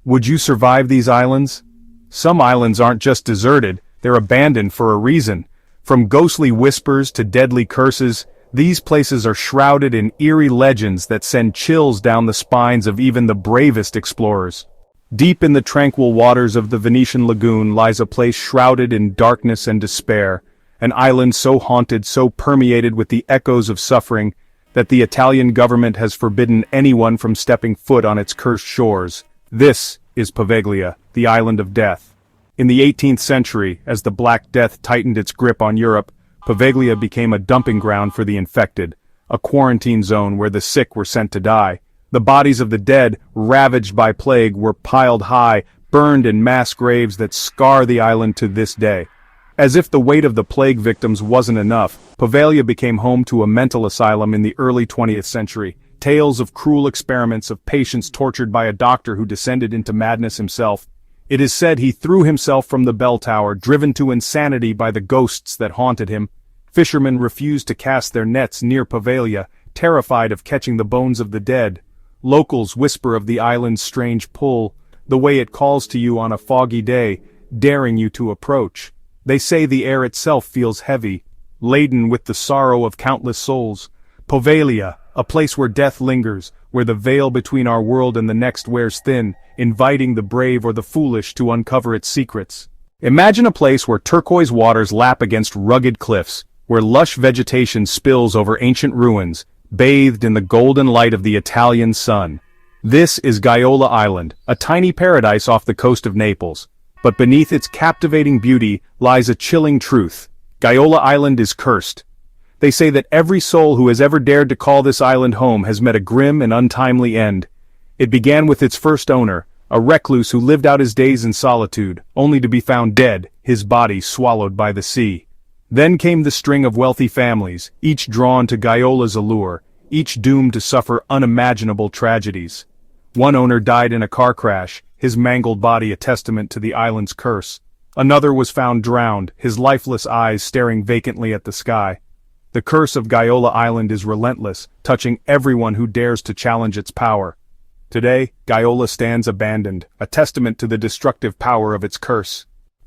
Would you survive these islands? Some islands aren't just deserted, they're abandoned for a reason. From ghostly whispers to deadly curses, these places are shrouded in eerie legends that send chills down the spines of even the bravest explorers. Deep in the tranquil waters of the Venetian lagoon lies a place shrouded in darkness and despair, an island so haunted, so permeated with the echoes of suffering, that the Italian government has forbidden anyone from stepping foot on its cursed shores. This is Poveglia, the island of death. In the 18th century, as the Black Death tightened its grip on Europe, Poveglia became a dumping ground for the infected, a quarantine zone where the sick were sent to die. The bodies of the dead, ravaged by plague, were piled high, burned in mass graves that scar the island to this day. As if the weight of the plague victims wasn't enough, Poveglia became home to a mental asylum in the early 20th century. Tales of cruel experiments of patients tortured by a doctor who descended into madness himself. It is said he threw himself from the bell tower, driven to insanity by the ghosts that haunted him. Fishermen refused to cast their nets near Poveglia, terrified of catching the bones of the dead. Locals whisper of the island's strange pull, the way it calls to you on a foggy day, daring you to approach. They say the air itself feels heavy, laden with the sorrow of countless souls. Poveglia, a place where death lingers, where the veil between our world and the next wears thin, inviting the brave or the foolish to uncover its secrets. Imagine a place where turquoise waters lap against rugged cliffs, where lush vegetation spills over ancient ruins, bathed in the golden light of the Italian sun. This is Gaiola Island, a tiny paradise off the coast of Naples. But beneath its captivating beauty lies a chilling truth. Gaiola Island is cursed. They say that every soul who has ever dared to call this island home has met a grim and untimely end. It began with its first owner, a recluse who lived out his days in solitude, only to be found dead, his body swallowed by the sea. Then came the string of wealthy families, each drawn to Gaiola's allure, each doomed to suffer unimaginable tragedies. One owner died in a car crash, his mangled body a testament to the island's curse. Another was found drowned, his lifeless eyes staring vacantly at the sky. The curse of Gaiola Island is relentless, touching everyone who dares to challenge its power. Today, Gaiola stands abandoned, a testament to the destructive power of its curse.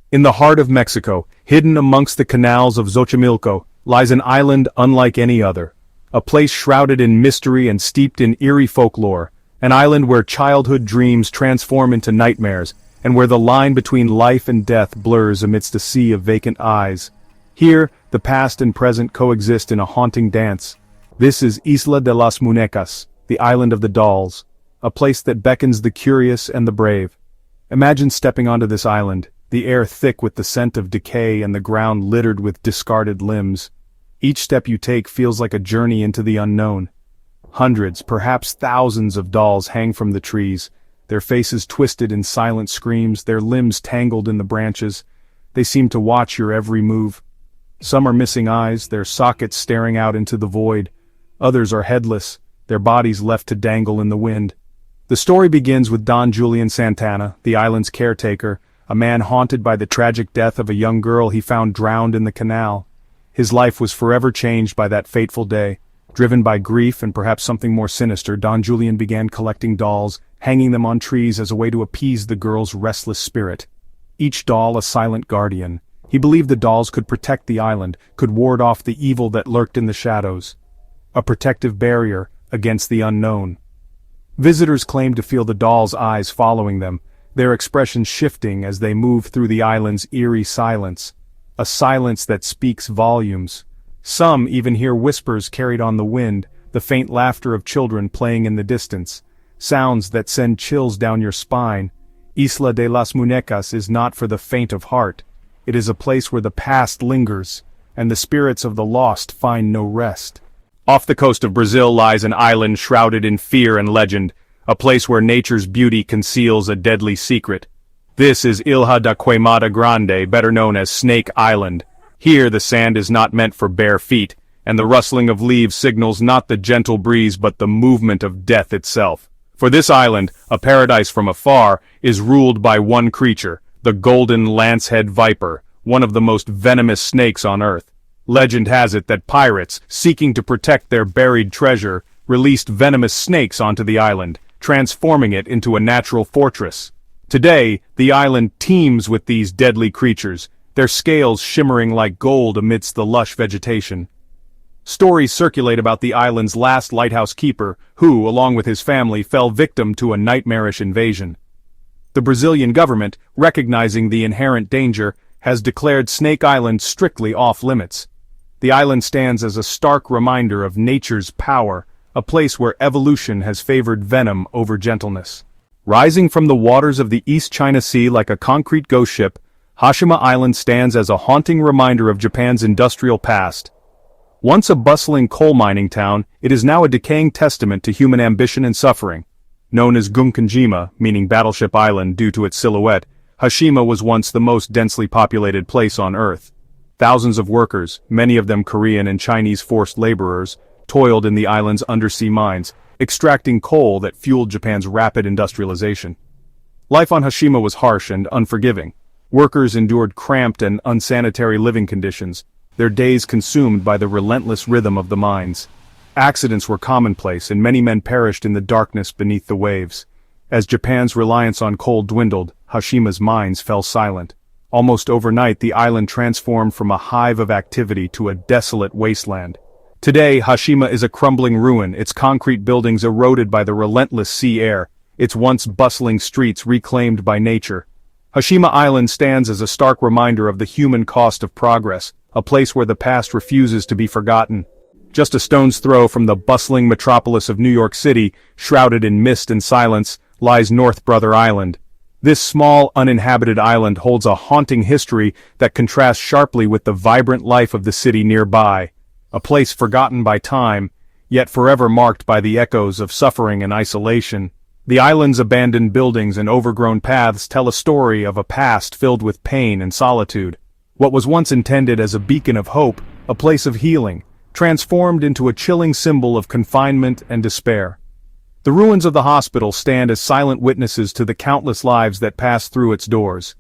In the heart of Mexico, hidden amongst the canals of Xochimilco, lies an island unlike any other. A place shrouded in mystery and steeped in eerie folklore. An island where childhood dreams transform into nightmares, and where the line between life and death blurs amidst a sea of vacant eyes. Here, the past and present coexist in a haunting dance. This is Isla de las Muñecas, the island of the dolls, a place that beckons the curious and the brave. Imagine stepping onto this island, the air thick with the scent of decay and the ground littered with discarded limbs. Each step you take feels like a journey into the unknown. Hundreds, perhaps thousands of dolls hang from the trees, their faces twisted in silent screams, their limbs tangled in the branches. They seem to watch your every move. Some are missing eyes, their sockets staring out into the void. Others are headless, their bodies left to dangle in the wind. The story begins with Don Julian Santana, the island's caretaker, a man haunted by the tragic death of a young girl he found drowned in the canal. His life was forever changed by that fateful day. Driven by grief and perhaps something more sinister, Don Julian began collecting dolls, hanging them on trees as a way to appease the girl's restless spirit. Each doll a silent guardian. He believed the dolls could protect the island, could ward off the evil that lurked in the shadows. A protective barrier against the unknown. Visitors claimed to feel the dolls' eyes following them, their expressions shifting as they move through the island's eerie silence. A silence that speaks volumes. Some even hear whispers carried on the wind, the faint laughter of children playing in the distance. Sounds that send chills down your spine. Isla de las Muñecas is not for the faint of heart. It is a place where the past lingers, and the spirits of the lost find no rest. Off the coast of Brazil lies an island shrouded in fear and legend, a place where nature's beauty conceals a deadly secret. This is Ilha da Queimada Grande, better known as Snake Island. Here the sand is not meant for bare feet, and the rustling of leaves signals not the gentle breeze but the movement of death itself. For this island, a paradise from afar, is ruled by one creature, the golden lancehead viper, one of the most venomous snakes on Earth. Legend has it that pirates, seeking to protect their buried treasure, released venomous snakes onto the island, transforming it into a natural fortress. Today, the island teems with these deadly creatures, their scales shimmering like gold amidst the lush vegetation. Stories circulate about the island's last lighthouse keeper, who, along with his family, fell victim to a nightmarish invasion. The Brazilian government, recognizing the inherent danger, has declared Snake Island strictly off-limits. The island stands as a stark reminder of nature's power, a place where evolution has favored venom over gentleness. Rising from the waters of the East China Sea like a concrete ghost ship, Hashima Island stands as a haunting reminder of Japan's industrial past. Once a bustling coal mining town, it is now a decaying testament to human ambition and suffering. Known as Gunkanjima, meaning Battleship Island due to its silhouette, Hashima was once the most densely populated place on Earth. Thousands of workers, many of them Korean and Chinese forced laborers, toiled in the island's undersea mines, extracting coal that fueled Japan's rapid industrialization. Life on Hashima was harsh and unforgiving. Workers endured cramped and unsanitary living conditions, their days consumed by the relentless rhythm of the mines. Accidents were commonplace and many men perished in the darkness beneath the waves. As Japan's reliance on coal dwindled, Hashima's mines fell silent. Almost overnight, the island transformed from a hive of activity to a desolate wasteland. Today, Hashima is a crumbling ruin, its concrete buildings eroded by the relentless sea air, its once bustling streets reclaimed by nature. Hashima Island stands as a stark reminder of the human cost of progress, a place where the past refuses to be forgotten. Just a stone's throw from the bustling metropolis of New York City, shrouded in mist and silence, lies North Brother Island. This small, uninhabited island holds a haunting history that contrasts sharply with the vibrant life of the city nearby. A place forgotten by time, yet forever marked by the echoes of suffering and isolation. The island's abandoned buildings and overgrown paths tell a story of a past filled with pain and solitude. What was once intended as a beacon of hope, a place of healing, transformed into a chilling symbol of confinement and despair. The ruins of the hospital stand as silent witnesses to the countless lives that passed through its doors.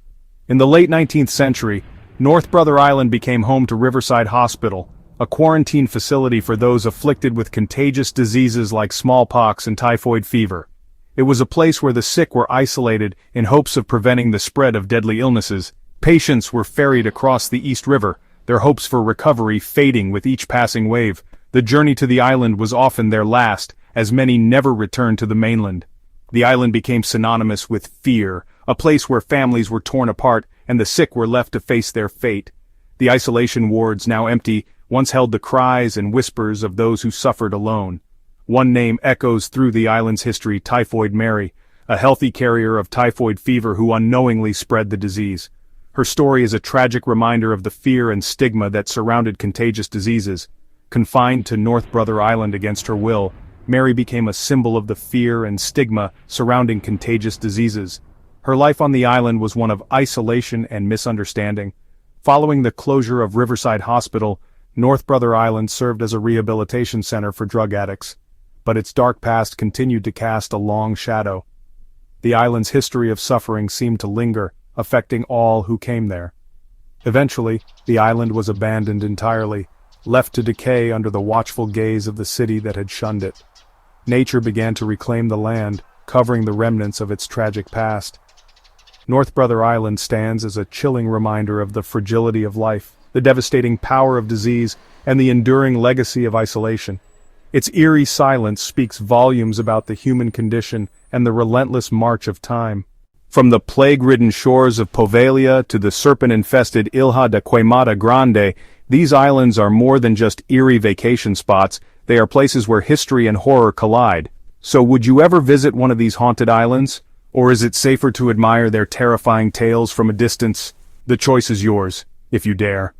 In the late 19th century, North Brother Island became home to Riverside Hospital, a quarantine facility for those afflicted with contagious diseases like smallpox and typhoid fever. It was a place where the sick were isolated in hopes of preventing the spread of deadly illnesses. Patients were ferried across the East River, their hopes for recovery fading with each passing wave. The journey to the island was often their last, as many never returned to the mainland. The island became synonymous with fear, a place where families were torn apart and the sick were left to face their fate. The isolation wards, now empty, once held the cries and whispers of those who suffered alone. One name echoes through the island's history: Typhoid Mary, a healthy carrier of typhoid fever who unknowingly spread the disease. Her story is a tragic reminder of the fear and stigma that surrounded contagious diseases. Confined to North Brother Island against her will, Mary became a symbol of the fear and stigma surrounding contagious diseases. Her life on the island was one of isolation and misunderstanding. Following the closure of Riverside Hospital, North Brother Island served as a rehabilitation center for drug addicts. But its dark past continued to cast a long shadow. The island's history of suffering seemed to linger, affecting all who came there. Eventually, the island was abandoned entirely, left to decay under the watchful gaze of the city that had shunned it. Nature began to reclaim the land, covering the remnants of its tragic past. North Brother Island stands as a chilling reminder of the fragility of life, the devastating power of disease, and the enduring legacy of isolation. Its eerie silence speaks volumes about the human condition and the relentless march of time. From the plague-ridden shores of Poveglia to the serpent-infested Ilha de Queimada Grande, these islands are more than just eerie vacation spots, they are places where history and horror collide. So would you ever visit one of these haunted islands? Or is it safer to admire their terrifying tales from a distance? The choice is yours, if you dare.